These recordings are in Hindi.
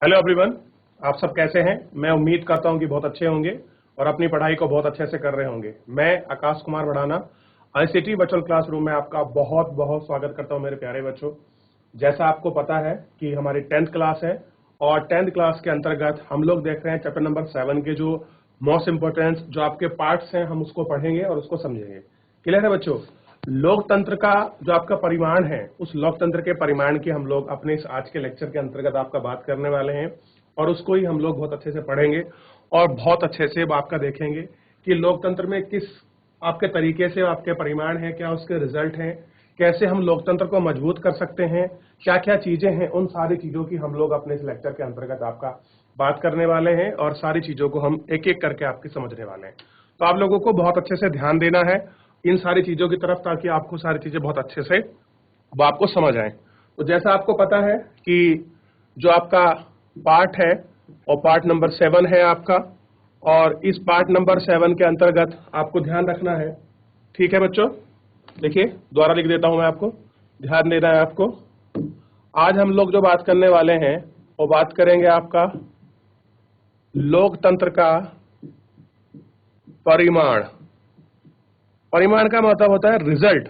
हेलो एवरीवन, आप सब कैसे हैं। मैं उम्मीद करता हूं कि बहुत अच्छे होंगे और अपनी पढ़ाई को बहुत अच्छे से कर रहे होंगे। मैं Akash Kumar Bhadana ICT virtual classroom में आपका बहुत बहुत स्वागत करता हूं मेरे प्यारे बच्चों। जैसा आपको पता है कि हमारी 10th क्लास है और 10th क्लास के अंतर्गत हम लोग देख रहे हैं चैप्टर नंबर 7 के जो मोस्ट इंपोर्टेंट जो आपके पार्ट्स हैं हम उसको पढ़ेंगे और उसको समझेंगे। क्लियर है बच्चों। लोकतंत्र का जो आपका परिमाण है उस लोकतंत्र के परिमाण की हम लोग अपने इस आज के लेक्चर के अंतर्गत आपका बात करने वाले हैं और उसको ही हम लोग बहुत अच्छे से पढ़ेंगे और बहुत अच्छे से आपका देखेंगे कि लोकतंत्र में किस आपके तरीके से आपके परिमाण है, क्या उसके रिजल्ट हैं, कैसे हम लोकतंत्र को मजबूत कर सकते हैं, क्या क्या चीजें हैं, उन सारी चीजों की हम लोग अपने इस लेक्चर के अंतर्गत आपका बात करने वाले हैं और सारी चीजों को हम एक एक करके आपकी समझने वाले हैं। तो आप लोगों को बहुत अच्छे से ध्यान देना है इन सारी चीजों की तरफ ताकि आपको सारी चीजें बहुत अच्छे से वो आपको समझ आए। तो जैसा आपको पता है कि जो आपका पार्ट है और पार्ट नंबर 7 है आपका, और इस पार्ट नंबर 7 के अंतर्गत आपको ध्यान रखना है। ठीक है बच्चों, देखिए दोबारा लिख देता हूं मैं आपको, ध्यान देना है आपको। आज हम लोग जो बात करने वाले हैं वो बात करेंगे आपका लोकतंत्र का परिमाण। परिमाण का मतलब होता है रिजल्ट,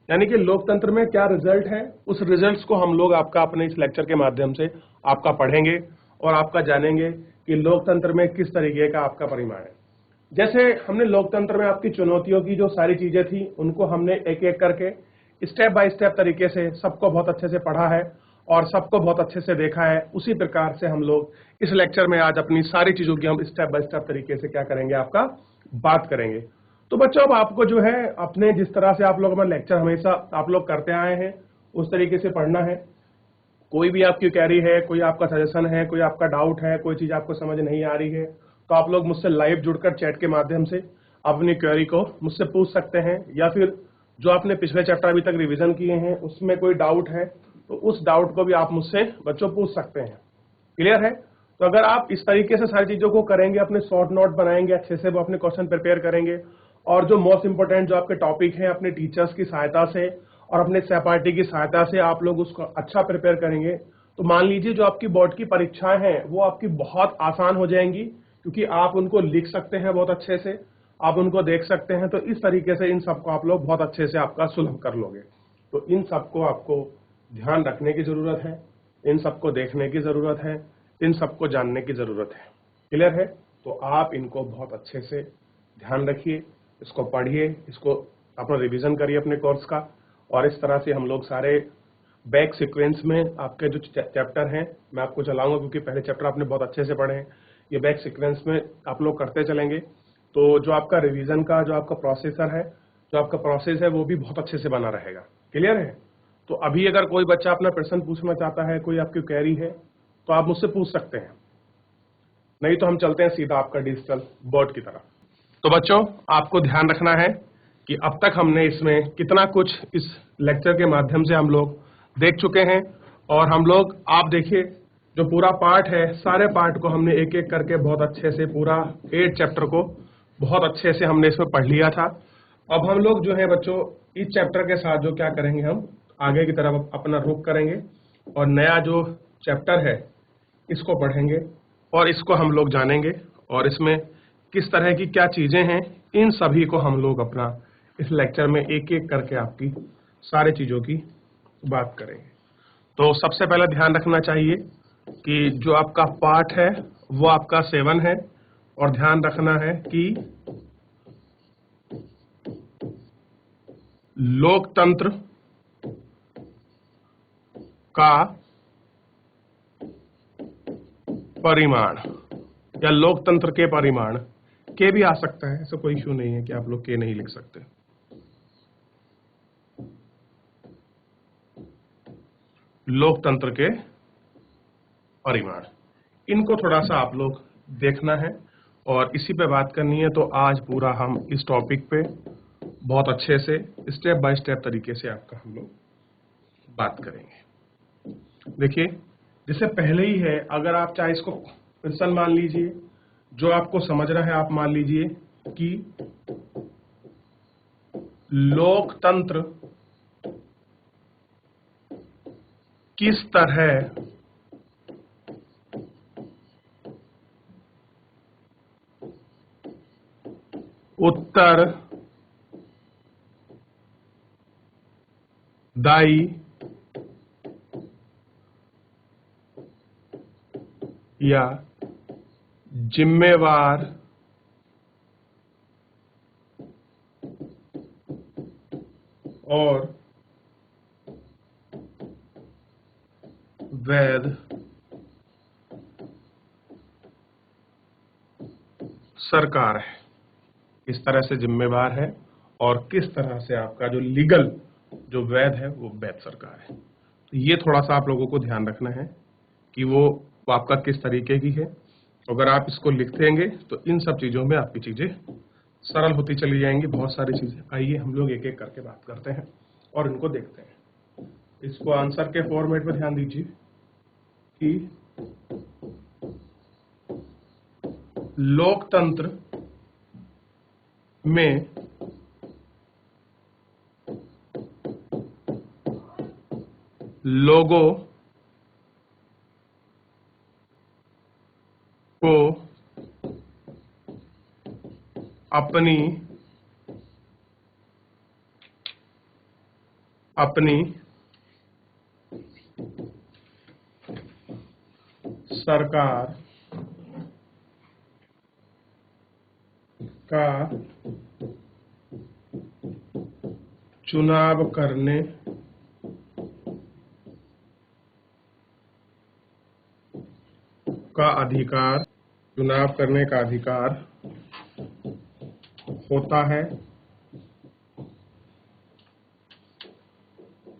यानी कि लोकतंत्र में क्या रिजल्ट है, उस रिजल्ट्स को हम लोग आपका अपने इस लेक्चर के माध्यम से आपका पढ़ेंगे और आपका जानेंगे कि लोकतंत्र में किस तरीके का आपका परिमाण है। जैसे हमने लोकतंत्र में आपकी चुनौतियों की जो सारी चीजें थी उनको हमने एक एक करके स्टेप बाय स्टेप तरीके से सबको बहुत अच्छे से पढ़ा है और सबको बहुत अच्छे से देखा है। उसी प्रकार से हम लोग इस लेक्चर में आज अपनी सारी चीजों की हम स्टेप बाय स्टेप तरीके से क्या करेंगे, आपका बात करेंगे। तो बच्चों अब आपको जो है अपने जिस तरह से आप लोग हमारा लेक्चर हमेशा आप लोग करते आए हैं उस तरीके से पढ़ना है। कोई भी आपकी क्वेरी है, कोई आपका सजेशन है, कोई आपका डाउट है, कोई चीज आपको समझ नहीं आ रही है तो आप लोग मुझसे लाइव जुड़कर चैट के माध्यम से अपनी क्वेरी को मुझसे पूछ सकते हैं, या फिर जो आपने पिछले चैप्टर अभी तक रिवीजन किए हैं उसमें कोई डाउट है तो उस डाउट को भी आप मुझसे बच्चों पूछ सकते हैं। क्लियर है। तो अगर आप इस तरीके से सारी चीजों को करेंगे, अपने शॉर्ट नोट बनाएंगे, अच्छे से वो अपने क्वेश्चन प्रिपेयर करेंगे और जो मोस्ट इंपोर्टेंट जो आपके टॉपिक हैं अपने टीचर्स की सहायता से और अपने सहपाठी की सहायता से आप लोग उसको अच्छा प्रिपेयर करेंगे, तो मान लीजिए जो आपकी बोर्ड की परीक्षाएं हैं वो आपकी बहुत आसान हो जाएंगी, क्योंकि आप उनको लिख सकते हैं बहुत अच्छे से, आप उनको देख सकते हैं। तो इस तरीके से इन सबको आप लोग बहुत अच्छे से आपका सुलभ कर लोगे। तो इन सबको आपको ध्यान रखने की जरूरत है, इन सबको देखने की जरूरत है, इन सबको जानने की जरूरत है। क्लियर है। तो आप इनको बहुत अच्छे से ध्यान रखिए, इसको पढ़िए, इसको अपना रिवीजन करिए अपने कोर्स का। और इस तरह से हम लोग सारे बैक सीक्वेंस में आपके जो चैप्टर हैं मैं आपको चलाऊंगा, क्योंकि पहले चैप्टर आपने बहुत अच्छे से पढ़े हैं, ये बैक सीक्वेंस में आप लोग करते चलेंगे। तो जो आपका रिवीजन का जो आपका प्रोसेसर है, जो आपका प्रोसेस है वो भी बहुत अच्छे से बना रहेगा। क्लियर है। तो अभी अगर कोई बच्चा अपना प्रश्न पूछना चाहता है, कोई आपकी क्वेरी है तो आप मुझसे पूछ सकते हैं, नहीं तो हम चलते हैं सीधा आपका डिजिटल बोर्ड की तरफ। तो बच्चों आपको ध्यान रखना है कि अब तक हमने इसमें कितना कुछ इस लेक्चर के माध्यम से हम लोग देख चुके हैं, और हम लोग आप देखिए जो पूरा पार्ट है सारे पार्ट को हमने एक एक करके बहुत अच्छे से पूरा 8 चैप्टर को बहुत अच्छे से हमने इसमें पढ़ लिया था। अब हम लोग जो है बच्चों इस चैप्टर के साथ जो क्या करेंगे, हम आगे की तरफ अपना रुख करेंगे और नया जो चैप्टर है इसको पढ़ेंगे और इसको हम लोग जानेंगे और इसमें किस तरह की क्या चीजें हैं, इन सभी को हम लोग अपना इस लेक्चर में एक एक करके आपकी सारी चीजों की बात करेंगे। तो सबसे पहले ध्यान रखना चाहिए कि जो आपका पार्ट है वो आपका 7 है, और ध्यान रखना है कि लोकतंत्र का परिमाण या लोकतंत्र के परिमाण के भी आ सकता है, ऐसा कोई इश्यू नहीं है कि आप लोग के नहीं लिख सकते। लोकतंत्र के परिमाण, इनको थोड़ा सा आप लोग देखना है और इसी पे बात करनी है। तो आज पूरा हम इस टॉपिक पे बहुत अच्छे से स्टेप बाय स्टेप तरीके से आपका हम लोग बात करेंगे। देखिए जिससे पहले ही है, अगर आप चाहे इसको क्वेश्चन मान लीजिए, जो आपको समझना है आप मान लीजिए कि लोकतंत्र किस तरह उत्तरदायी या जिम्मेवार और वैध सरकार है। किस तरह से जिम्मेवार है और किस तरह से आपका जो लीगल जो वैध है वो वैध सरकार है। तो ये थोड़ा सा आप लोगों को ध्यान रखना है कि वो आपका किस तरीके की है। अगर आप इसको लिख देंगे तो इन सब चीजों में आपकी चीजें सरल होती चली जाएंगी। बहुत सारी चीजें, आइए हम लोग एक एक करके बात करते हैं और इनको देखते हैं। इसको आंसर के फॉर्मेट में ध्यान दीजिए कि लोकतंत्र में लोगों को अपनी सरकार का चुनाव करने का अधिकार, चुनाव करने का अधिकार होता है,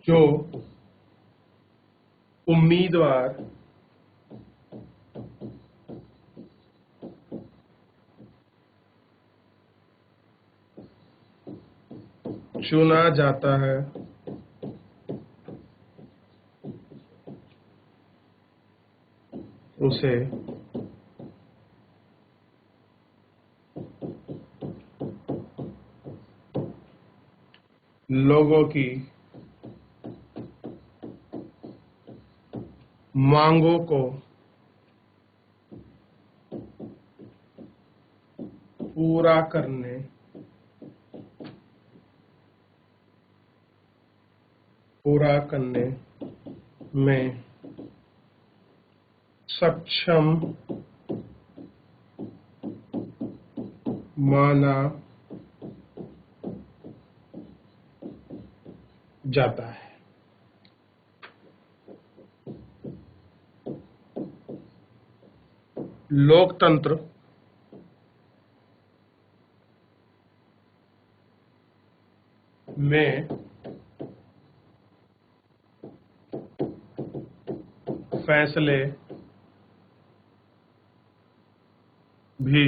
जो उम्मीदवार चुना जाता है उसे लोगों की मांगों को पूरा करने में सक्षम माना जाता है। लोकतंत्र में फैसले भी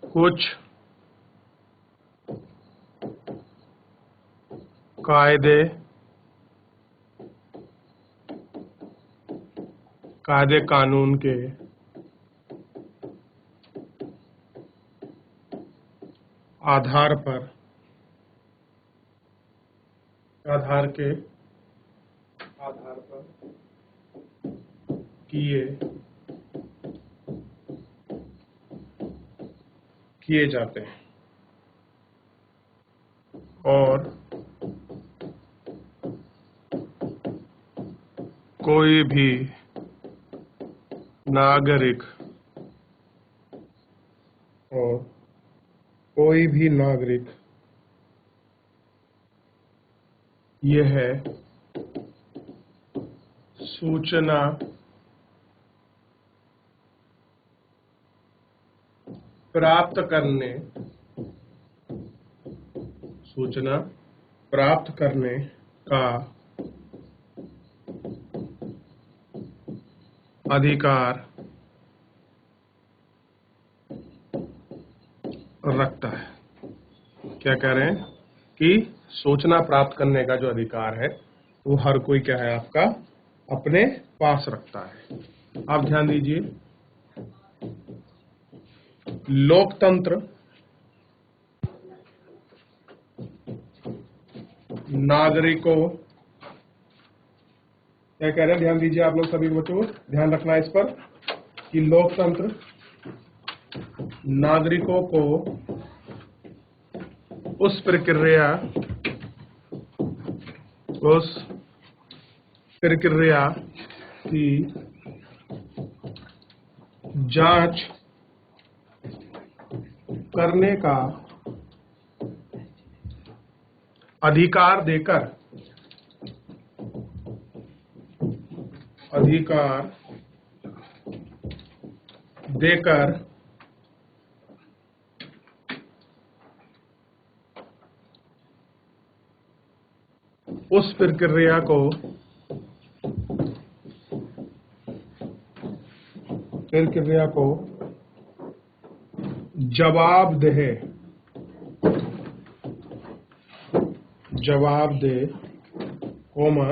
कुछ कायदे कानून के आधार पर किए जाते हैं और कोई भी नागरिक यह सूचना प्राप्त करने का अधिकार रखता है। क्या कह रहे हैं कि सूचना प्राप्त करने का जो अधिकार है वो हर कोई क्या है आपका अपने पास रखता है। आप ध्यान दीजिए, लोकतंत्र नागरिकों, क्या कह रहे हैं, ध्यान दीजिए आप लोग सभी बच्चों, ध्यान रखना इस पर कि लोकतंत्र नागरिकों को उस प्रक्रिया की जांच करने का अधिकार देकर उस प्रक्रिया को जवाबदेह कोमा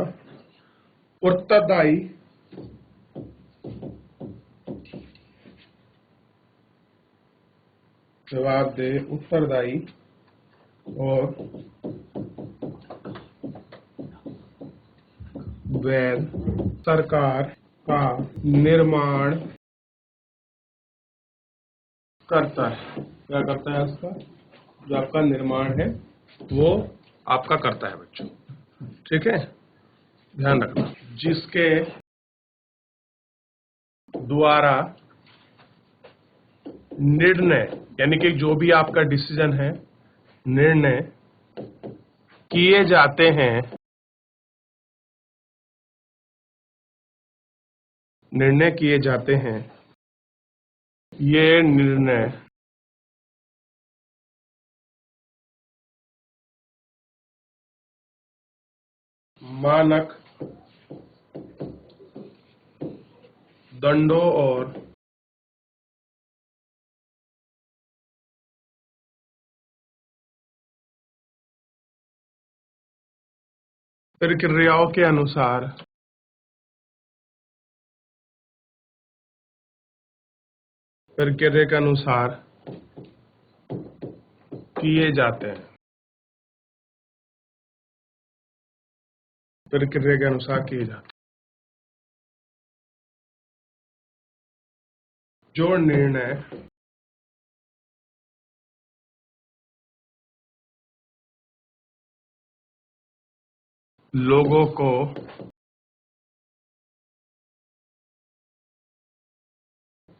उत्तरदायी और वैध सरकार का निर्माण करता है। क्या करता है? उसका जो आपका निर्माण है वो आपका करता है बच्चों। ठीक है, ध्यान रखना। जिसके द्वारा निर्णय, यानी कि जो भी आपका डिसीजन है, निर्णय किए जाते हैं, ये निर्णय मानक दंडों और प्रक्रियाओं के अनुसार किए जाते हैं। प्रक्रिया के अनुसार किए जाते हैं। जो निर्णय लोगों को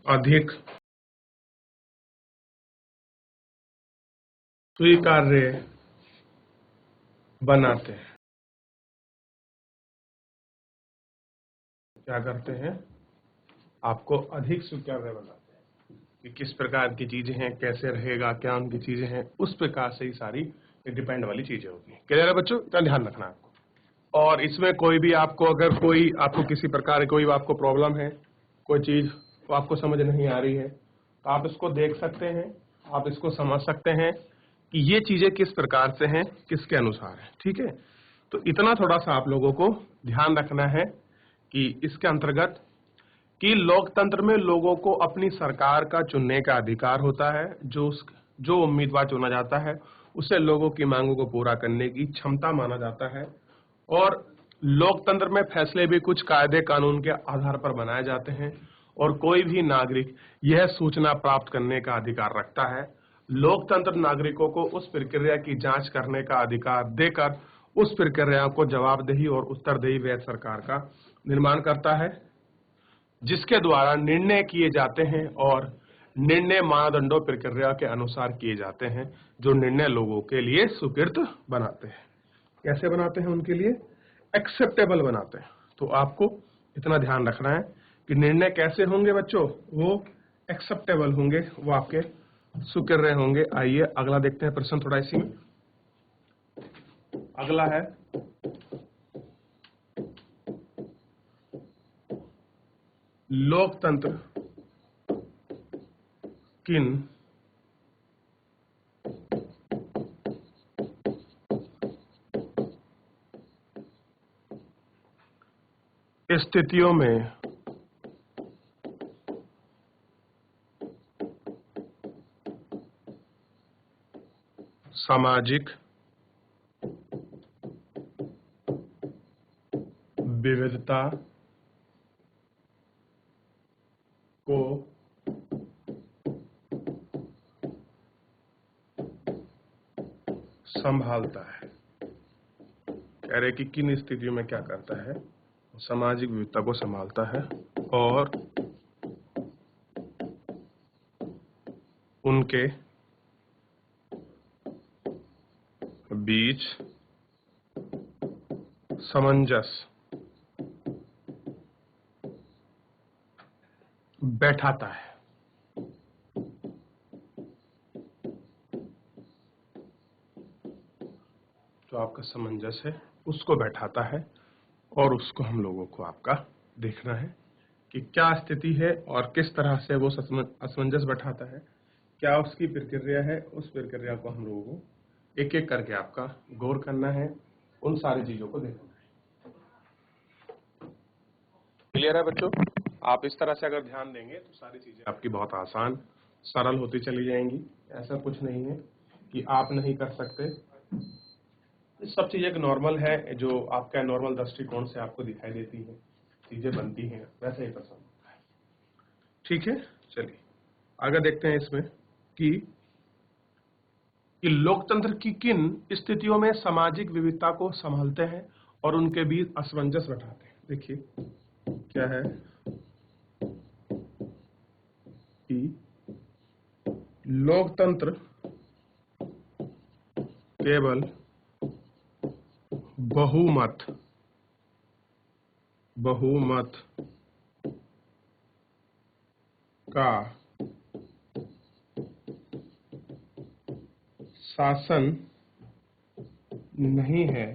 अधिक स्वीकार्य बनाते हैं। क्या करते हैं? आपको अधिक स्वीकार्य बनाते हैं कि किस प्रकार की चीजें हैं, कैसे रहेगा, क्या उनकी चीजें हैं, उस प्रकार से ही सारी डिपेंड वाली चीजें होती हैं। क्लियर है बच्चों? इतना ध्यान रखना आपको। और इसमें कोई भी आपको, अगर कोई आपको किसी प्रकार कोई आपको प्रॉब्लम है, कोई चीज तो आपको समझ नहीं आ रही है, तो आप इसको देख सकते हैं, आप इसको समझ सकते हैं कि ये चीजें किस प्रकार से हैं, किसके अनुसार है। ठीक है, तो इतना थोड़ा सा आप लोगों को ध्यान रखना है कि इसके अंतर्गत कि लोकतंत्र में लोगों को अपनी सरकार का चुनने का अधिकार होता है। जो उम्मीदवार चुना जाता है उसे लोगों की मांगों को पूरा करने की क्षमता माना जाता है। और लोकतंत्र में फैसले भी कुछ कायदे कानून के आधार पर बनाए जाते हैं और कोई भी नागरिक यह सूचना प्राप्त करने का अधिकार रखता है। लोकतंत्र नागरिकों को उस प्रक्रिया की जांच करने का अधिकार देकर उस प्रक्रिया को जवाबदेही और उत्तरदायी वैध सरकार का निर्माण करता है, जिसके द्वारा निर्णय किए जाते हैं और निर्णय मानदंडों प्रक्रिया के अनुसार किए जाते हैं, जो निर्णय लोगों के लिए स्वीकृत बनाते हैं। कैसे बनाते हैं? उनके लिए एक्सेप्टेबल बनाते हैं। तो आपको इतना ध्यान रखना है कि निर्णय कैसे होंगे बच्चों? वो एक्सेप्टेबल होंगे, वो आपके स्वीकार्य होंगे। आइए अगला देखते हैं प्रश्न थोड़ा इसी में। अगला है लोकतंत्र किन स्थितियों में सामाजिक विविधता को संभालता है। कह रहे कि किन स्थितियों में क्या करता है, सामाजिक विविधता को संभालता है और उनके बीच सामंजस्य बैठाता है। जो आपका सामंजस्य है उसको बैठाता है और उसको हम लोगों को आपका देखना है कि क्या स्थिति है और किस तरह से वो असमंजस बैठाता है, क्या उसकी प्रक्रिया है। उस प्रक्रिया को हम लोगों को एक एक करके आपका गौर करना है, उन सारी चीजों को देखना है। क्लियर है बच्चों? आप इस तरह से अगर ध्यान देंगे तो सारी चीजें आपकी बहुत आसान सरल होती चली जाएंगी। ऐसा कुछ नहीं है कि आप नहीं कर सकते। सब चीजें एक नॉर्मल है, जो आपका नॉर्मल दृष्टिकोण से आपको दिखाई देती है, चीजें बनती हैं, वैसे ही पसंद होता है। ठीक है, चलिए आगे देखते हैं इसमें कि लोकतंत्र की किन स्थितियों में सामाजिक विविधता को संभालते हैं और उनके बीच असमंजस बैठाते हैं। देखिए क्या है कि लोकतंत्र केवल बहुमत का शासन नहीं है,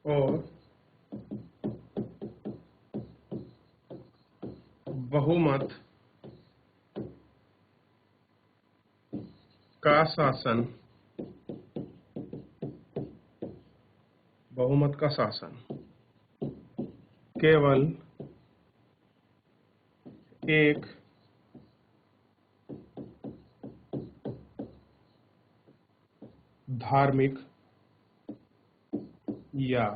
और बहुमत का शासन केवल एक धार्मिक या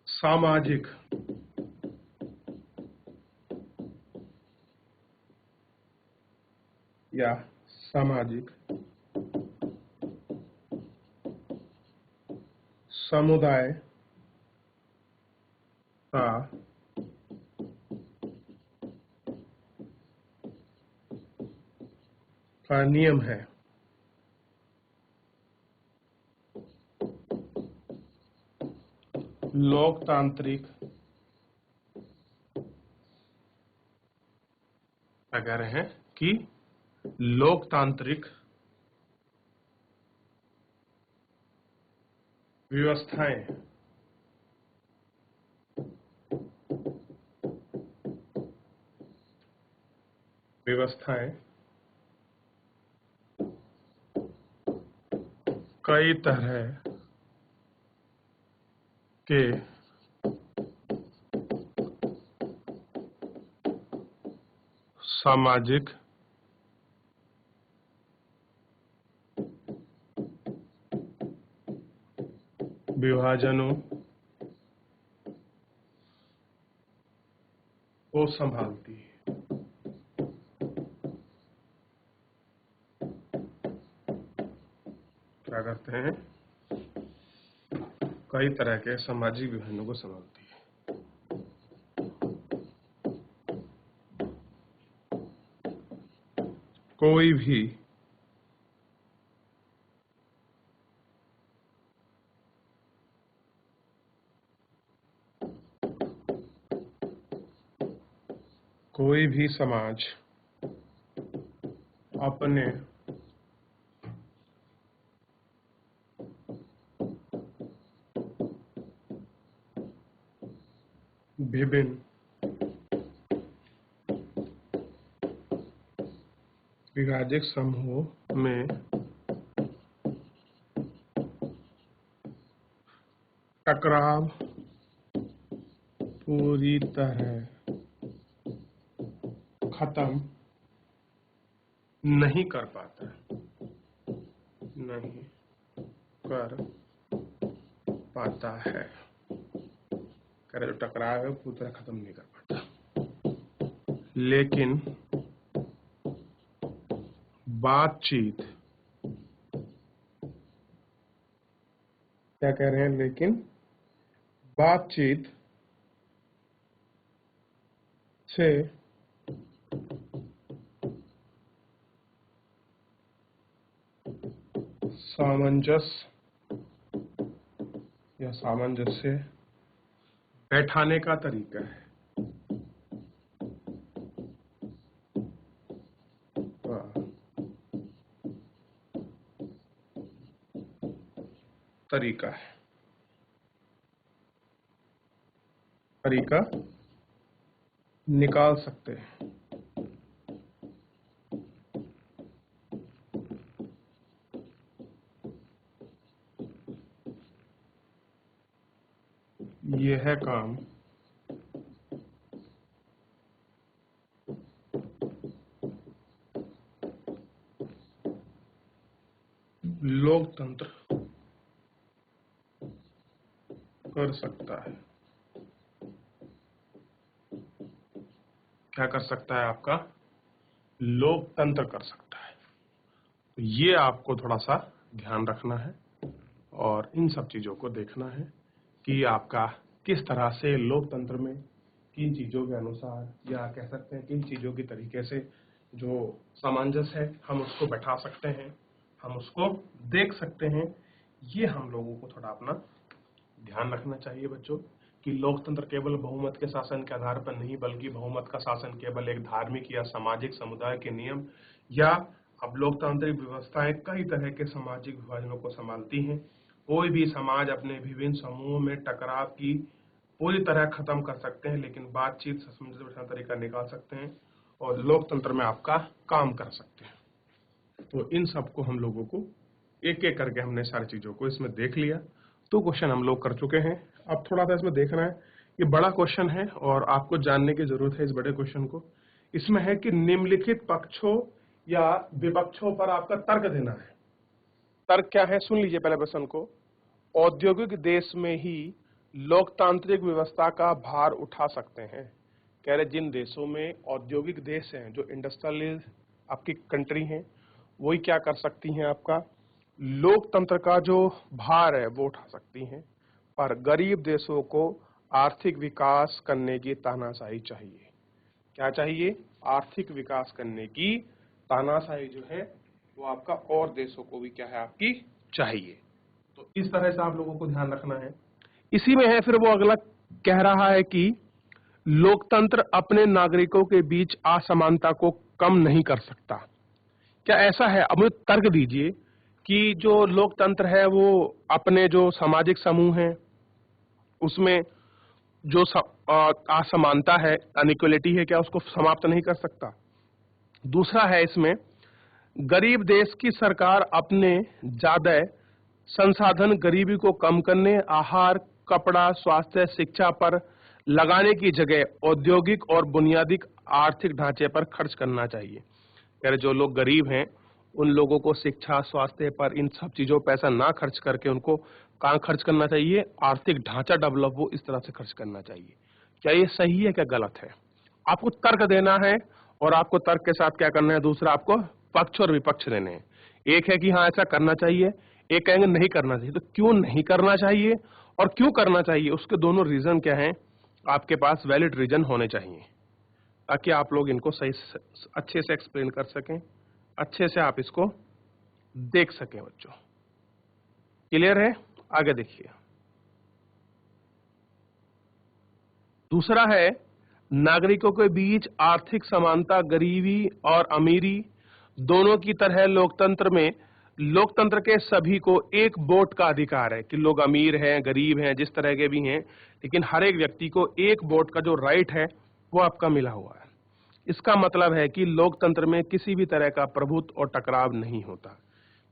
सामाजिक समुदाय का नियम है। लोकतांत्रिक क्या कह रहे हैं कि लोकतांत्रिक व्यवस्थाएं कई तरह के सामाजिक विभाजनों को संभालती है। क्या करते हैं? कई तरह के सामाजिक विभाजनों को संभालती है। कोई भी समाज अपने विभिन्न विभाजक समूहों में टकराव पूरी तरह खत्म नहीं कर पाता है। करे जो टकराव है पूरी तरह खत्म नहीं कर पाता, लेकिन बातचीत, क्या कह रहे हैं, लेकिन बातचीत से सामंजस्य या सामंजस्य बैठाने का तरीका है। तरीका है, तरीका निकाल सकते हैं। यह है काम लोकतंत्र कर सकता है। क्या कर सकता है? आपका लोकतंत्र कर सकता है। तो ये आपको थोड़ा सा ध्यान रखना है और इन सब चीजों को देखना है कि आपका किस तरह से लोकतंत्र में किन चीजों के अनुसार या कह सकते हैं किन चीजों की तरीके से जो सामंजस्य है हम उसको बैठा सकते हैं, हम उसको देख सकते हैं। ये हम लोगों को थोड़ा अपना ध्यान रखना चाहिए बच्चों कि लोकतंत्र केवल बहुमत के शासन के आधार पर नहीं बल्कि बहुमत का शासन केवल एक धार्मिक या सामाजिक समुदाय के नियम या अब लोकतांत्रिक व्यवस्थाएं कई तरह के सामाजिक विभाजनों को संभालती हैं। कोई भी समाज अपने विभिन्न समूहों में टकराव की पूरी तरह खत्म कर सकते हैं, लेकिन बातचीत से समझौता तरीका निकाल सकते हैं और लोकतंत्र में आपका काम कर सकते हैं। तो इन सबको हम लोगों को एक एक करके हमने सारी चीजों को इसमें देख लिया। तो क्वेश्चन हम लोग कर चुके हैं। अब थोड़ा सा इसमें देखना है, ये बड़ा क्वेश्चन है और आपको जानने की जरूरत है इस बड़े क्वेश्चन को। इसमें है कि निम्नलिखित पक्षों या विपक्षों पर आपका तर्क देना है। तर्क क्या है, सुन लीजिए पहले प्रश्न को। औद्योगिक देश में ही लोकतांत्रिक व्यवस्था का भार उठा सकते हैं। कह रहे जिन देशों में औद्योगिक देश हैं, जो इंडस्ट्रियल आपकी कंट्री हैं, वही क्या कर सकती हैं, आपका लोकतंत्र का जो भार है वो उठा सकती हैं। पर गरीब देशों को आर्थिक विकास करने की तानाशाही चाहिए। क्या चाहिए? आर्थिक विकास करने की तानाशाही जो है वो आपका और देशों को भी क्या है आपकी चाहिए। तो इस तरह से आप लोगों को ध्यान रखना है। इसी में है फिर वो अगला कह रहा है कि लोकतंत्र अपने नागरिकों के बीच असमानता को कम नहीं कर सकता। क्या ऐसा है? अब मुझे तर्क दीजिए कि जो लोकतंत्र है वो अपने जो सामाजिक समूह हैं उसमें जो असमानता है, अनइक्वलिटी है, क्या उसको समाप्त नहीं कर सकता? दूसरा है इसमें गरीब देश की सरकार अपने ज्यादा संसाधन गरीबी को कम करने, आहार, कपड़ा, स्वास्थ्य, शिक्षा पर लगाने की जगह औद्योगिक और बुनियादी आर्थिक ढांचे पर खर्च करना चाहिए। यानी जो लोग गरीब हैं उन लोगों को शिक्षा, स्वास्थ्य पर इन सब चीजों पर पैसा ना खर्च करके उनको कहाँ खर्च करना चाहिए? आर्थिक ढांचा डेवलप हो इस तरह से खर्च करना चाहिए। क्या ये सही है, क्या गलत है? आपको तर्क देना है और आपको तर्क के साथ क्या करना है, दूसरा आपको पक्ष और विपक्ष देने हैं। एक है कि हाँ ऐसा करना चाहिए, एक कहेंगे नहीं करना चाहिए। तो क्यों नहीं करना चाहिए और क्यों करना चाहिए, उसके दोनों रीजन क्या हैं, आपके पास वैलिड रीजन होने चाहिए ताकि आप लोग इनको सही अच्छे से एक्सप्लेन कर सकें, अच्छे से आप इसको देख सकें। बच्चों क्लियर है? आगे देखिए। दूसरा है नागरिकों के बीच आर्थिक समानता, गरीबी और अमीरी दोनों की तरह लोकतंत्र में लोकतंत्र के सभी को एक वोट का अधिकार है कि लोग अमीर हैं, गरीब हैं, जिस तरह के भी हैं, लेकिन हर एक व्यक्ति को एक वोट का जो राइट है वो आपका मिला हुआ है। इसका मतलब है कि लोकतंत्र में किसी भी तरह का प्रभुत्व और टकराव नहीं होता,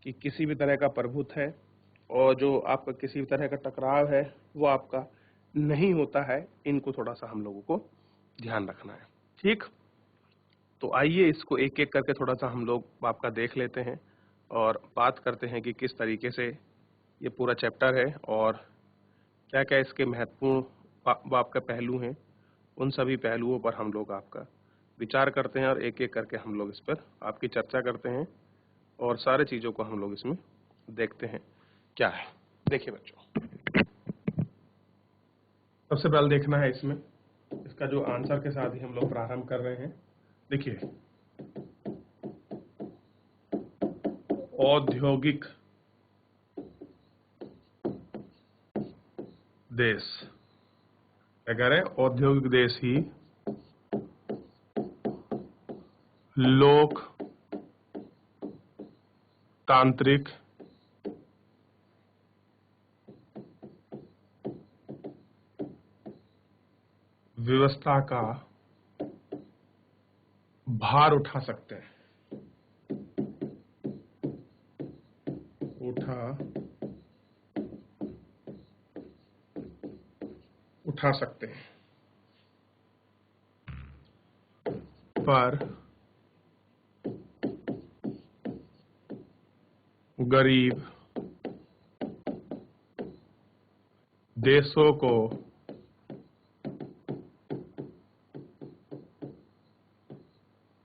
कि किसी भी तरह का प्रभुत्व है और जो आपका किसी भी तरह का टकराव है वो आपका नहीं होता है। इनको थोड़ा सा हम लोगों को ध्यान रखना है। ठीक, तो आइए इसको एक एक करके थोड़ा सा हम लोग आपका देख लेते हैं और बात करते हैं कि किस तरीके से ये पूरा चैप्टर है और क्या क्या इसके महत्वपूर्ण आपका पहलू हैं। उन सभी पहलुओं पर हम लोग आपका विचार करते हैं और एक एक करके हम लोग इस पर आपकी चर्चा करते हैं। और सारे चीजों को हम लोग इसमें देखते हैं क्या है। देखिए बच्चों, सबसे पहले देखना है इसमें, इसका जो आंसर के साथ ही हम लोग प्रारंभ कर रहे हैं। देखिए, औद्योगिक देश, क्या कह रहे हैं? औद्योगिक देश ही लोकतांत्रिक व्यवस्था का भार उठा सकते हैं, उठा सकते हैं, पर गरीब देशों को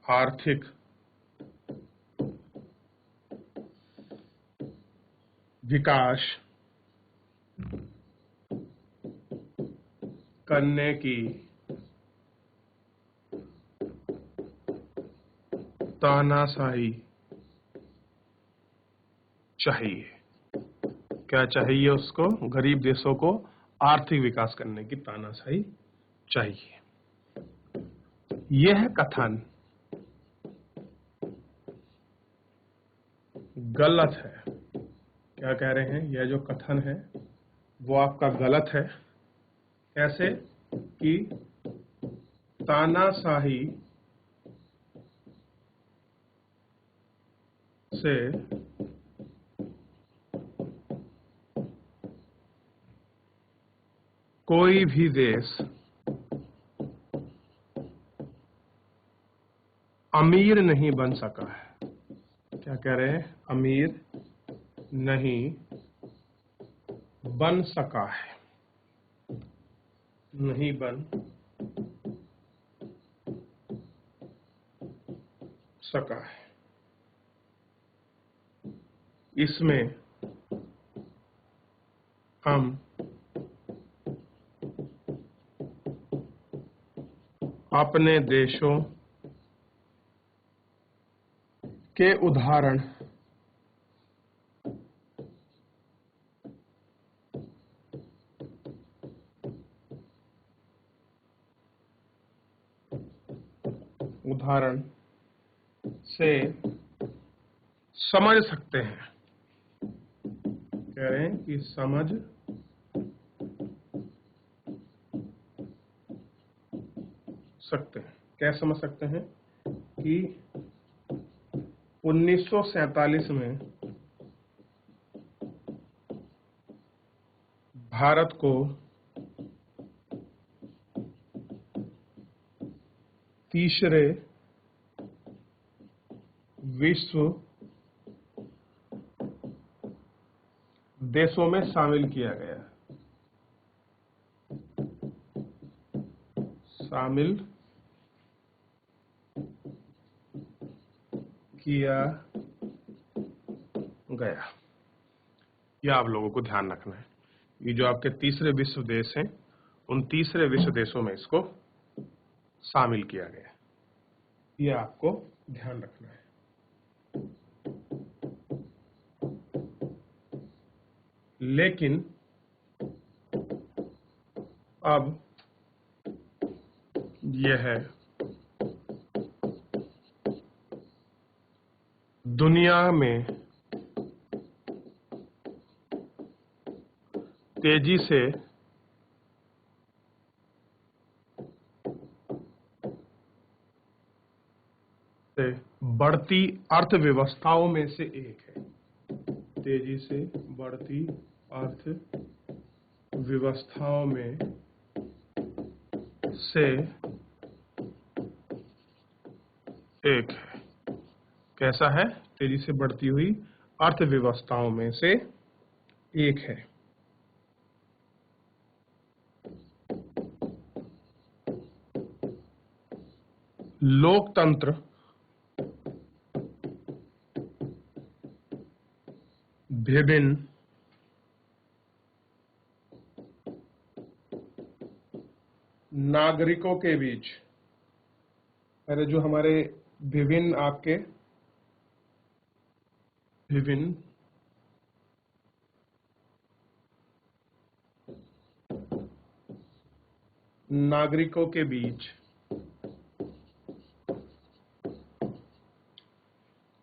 आर्थिक विकास करने की तानाशाही चाहिए। क्या चाहिए उसको? गरीब देशों को आर्थिक विकास करने की तानाशाही चाहिए। यह कथन गलत है। क्या कह रहे हैं? यह जो कथन है वो आपका गलत है। कैसे कि तानाशाही से कोई भी देश अमीर नहीं बन सका है। क्या कह रहे हैं? अमीर नहीं बन सका है, नहीं बन सका है। इसमें हम अपने देशों के उदाहरण से समझ सकते हैं। कह रहे हैं कि समझ सकते हैं। क्या समझ सकते हैं? कि 1947 में भारत को तीसरे विश्व देशों में शामिल किया गया। शामिल किया गया। यह आप लोगों को ध्यान रखना है। ये जो आपके तीसरे विश्व देश हैं, उन तीसरे विश्व देशों में इसको शामिल किया गया। यह आपको ध्यान रखना है। लेकिन अब यह दुनिया में तेजी से बढ़ती अर्थव्यवस्थाओं में से एक है। तेजी से बढ़ती अर्थव्यवस्थाओं में से एक है। कैसा है? तेजी से बढ़ती हुई अर्थव्यवस्थाओं में से एक है। लोकतंत्र विभिन्न नागरिकों के बीच, अरे जो हमारे विभिन्न आपके विभिन्न नागरिकों के बीच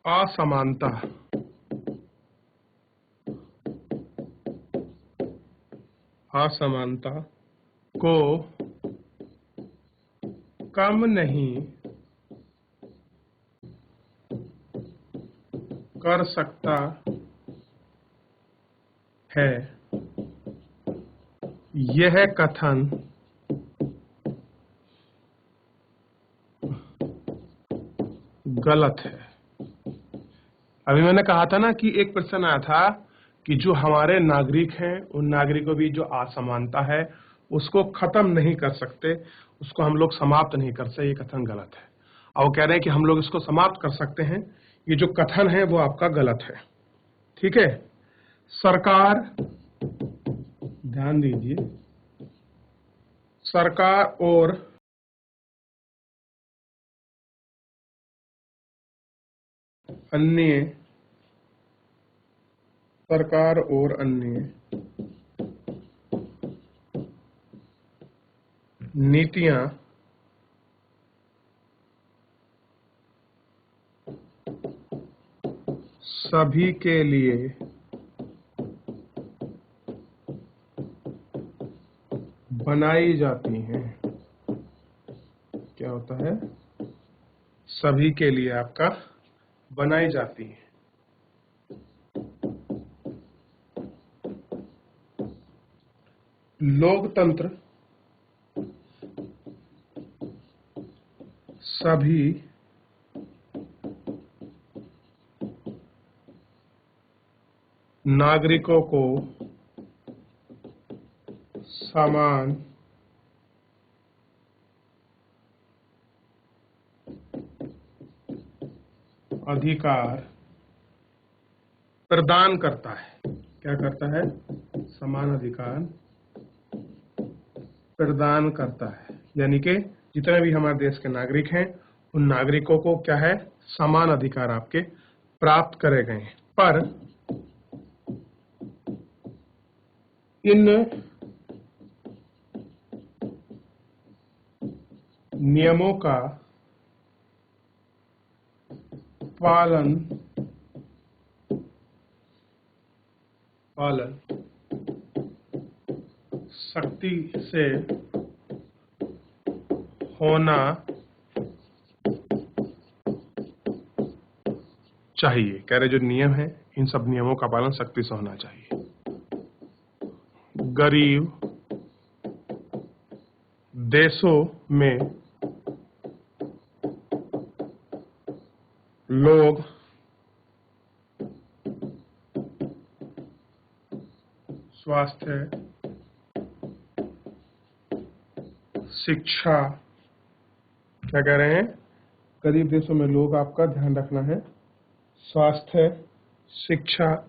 असमानता को कम नहीं कर सकता है, यह कथन गलत है। अभी मैंने कहा था ना कि एक प्रश्न आया था कि जो हमारे नागरिक हैं उन नागरिकों भी जो असमानता है उसको खत्म नहीं कर सकते, उसको हम लोग समाप्त नहीं कर सकते, ये कथन गलत है। और वो कह रहे हैं कि हम लोग इसको समाप्त कर सकते हैं, ये जो कथन है वो आपका गलत है। ठीक है, सरकार, ध्यान दीजिए, सरकार और अन्य नीतियां सभी के लिए बनाई जाती हैं। क्या होता है? सभी के लिए आपका बनाई जाती है। लोकतंत्र सभी नागरिकों को समान अधिकार प्रदान करता है। क्या करता है? समान अधिकार प्रदान करता है। यानी कि जितने भी हमारे देश के नागरिक हैं उन नागरिकों को क्या है? समान अधिकार आपके प्राप्त करे गए हैं। पर इन नियमों का पालन सख्ती से होना चाहिए। कह रहे जो नियम है इन सब नियमों का पालन सख्ती से होना चाहिए। गरीब देशों में लोग स्वास्थ्य, शिक्षा, क्या कह रहे हैं? गरीब देशों में लोग, आपका ध्यान रखना है, स्वास्थ्य, शिक्षा,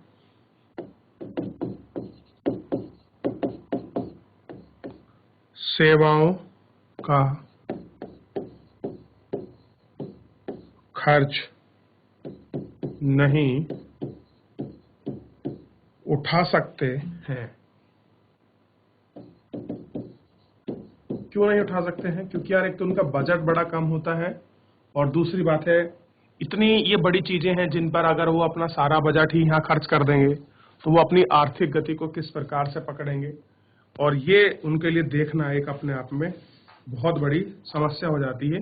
सेवाओं का खर्च नहीं उठा सकते हैं। क्यों नहीं उठा सकते हैं? क्योंकि यार एक तो उनका बजट बड़ा कम होता है और दूसरी बात है इतनी ये बड़ी चीजें हैं जिन पर अगर वो अपना सारा बजट ही यहाँ खर्च कर देंगे तो वो अपनी आर्थिक गति को किस प्रकार से पकड़ेंगे, और ये उनके लिए देखना एक अपने आप में बहुत बड़ी समस्या हो जाती है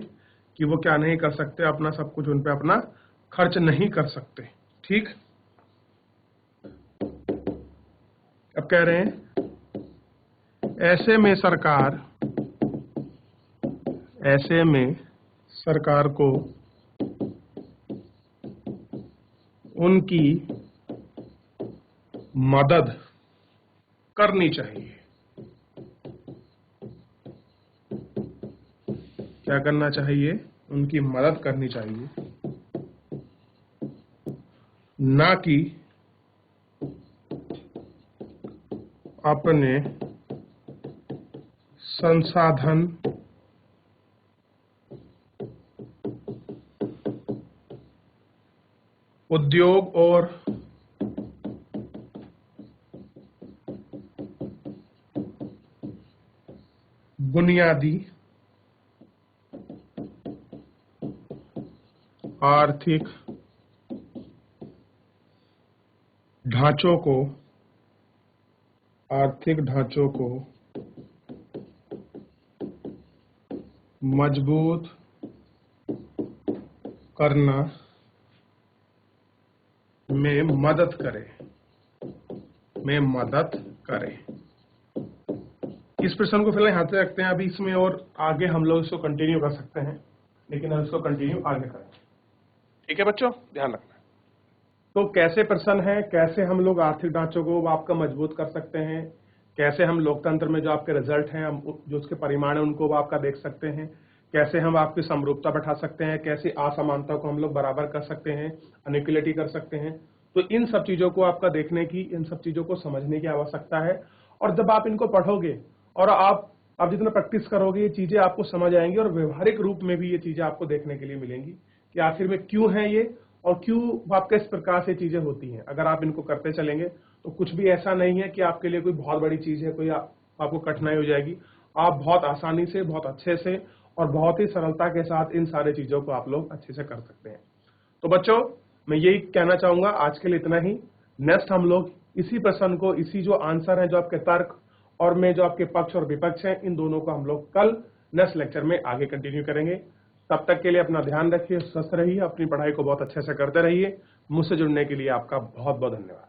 कि वो क्या नहीं कर सकते, अपना सब कुछ उन पे अपना खर्च नहीं कर सकते। ठीक, अब कह रहे हैं ऐसे में सरकार को उनकी मदद करनी चाहिए। क्या करना चाहिए? उनकी मदद करनी चाहिए, ना कि अपने संसाधन उद्योग और बुनियादी आर्थिक ढांचों को मजबूत करना में मदद करे। इस प्रश्न को फिलहाल यहां से रखते हैं अभी इसमें, और आगे हम लोग इसको कंटिन्यू कर सकते हैं, लेकिन हम इसको कंटिन्यू आगे करें। ठीक है बच्चों, ध्यान रखना। तो कैसे प्रश्न है, कैसे हम लोग आर्थिक ढांचों को आपका मजबूत कर सकते हैं, कैसे हम लोकतंत्र में जो आपके रिजल्ट हैं, हम जो उसके परिमाण है उनको आपका देख सकते हैं, कैसे हम आपकी समरूपता बढ़ा सकते हैं, कैसे असमानता को हम लोग बराबर कर सकते हैं, अनिक्वलिटी कर सकते हैं। तो इन सब चीजों को आपका देखने की, इन सब चीजों को समझने की आवश्यकता है। और जब आप इनको पढ़ोगे और आप जितना प्रैक्टिस करोगे, ये चीजें आपको समझ आएंगी और व्यवहारिक रूप में भी ये चीजें आपको देखने के लिए मिलेंगी कि आखिर में क्यों है ये और क्यों आपके इस प्रकार से चीजें होती हैं। अगर आप इनको करते चलेंगे तो कुछ भी ऐसा नहीं है कि आपके लिए कोई बहुत बड़ी चीज है, कोई आपको कठिनाई हो जाएगी। आप बहुत आसानी से, बहुत अच्छे से और बहुत ही सरलता के साथ इन सारी चीजों को आप लोग अच्छे से कर सकते हैं। तो बच्चों, मैं यही कहना चाहूंगा, आज के लिए इतना ही। नेक्स्ट हम लोग इसी प्रश्न को, इसी जो आंसर है, जो आपके तर्क और में जो आपके पक्ष और विपक्ष हैं, इन दोनों को हम लोग कल नेक्स्ट लेक्चर में आगे कंटिन्यू करेंगे। तब तक के लिए अपना ध्यान रखिए, स्वस्थ रहिए, अपनी पढ़ाई को बहुत अच्छे से करते रहिए। मुझसे जुड़ने के लिए आपका बहुत बहुत धन्यवाद।